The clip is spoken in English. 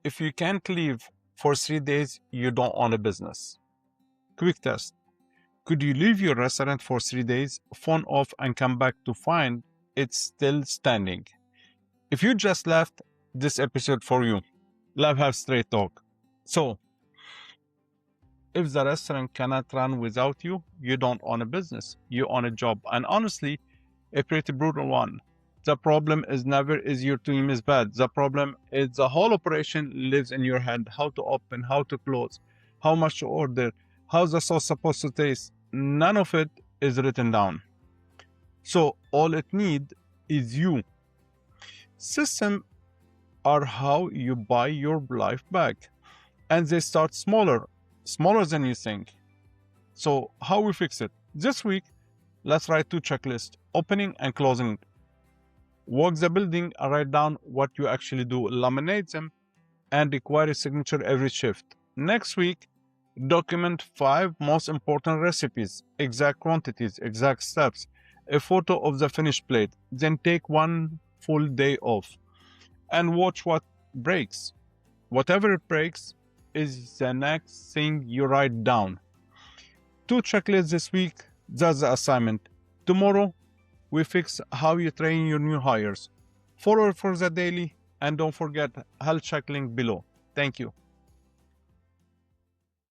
If you can't leave for 3 days, you don't own a business. Quick test. Could you leave your restaurant for 3 days, phone off, and come back to find it's still standing? If you just left, this episode for you. Let's have straight talk. So, if the restaurant cannot run without you, you don't own a business. You own a job. And honestly, a pretty brutal one. The problem is never is your team is bad. The problem is the whole operation lives in your head. How to open, how to close, how much to order, how's the sauce supposed to taste. None of it is written down. So all it needs is you. Systems are how you buy your life back. And they start smaller than you think. So how we fix it? This week, let's write 2 checklists, opening and closing. Walk the building and write down what you actually do. Laminate them and require a signature every shift. Next week, document 5 most important recipes, exact quantities, exact steps, a photo of the finished plate. Then take 1 full day off and watch what breaks. Whatever breaks is the next thing you write down. 2 checklists this week, that's the assignment. Tomorrow, we fix how you train your new hires. Follow for the daily and don't forget health check link below. Thank you.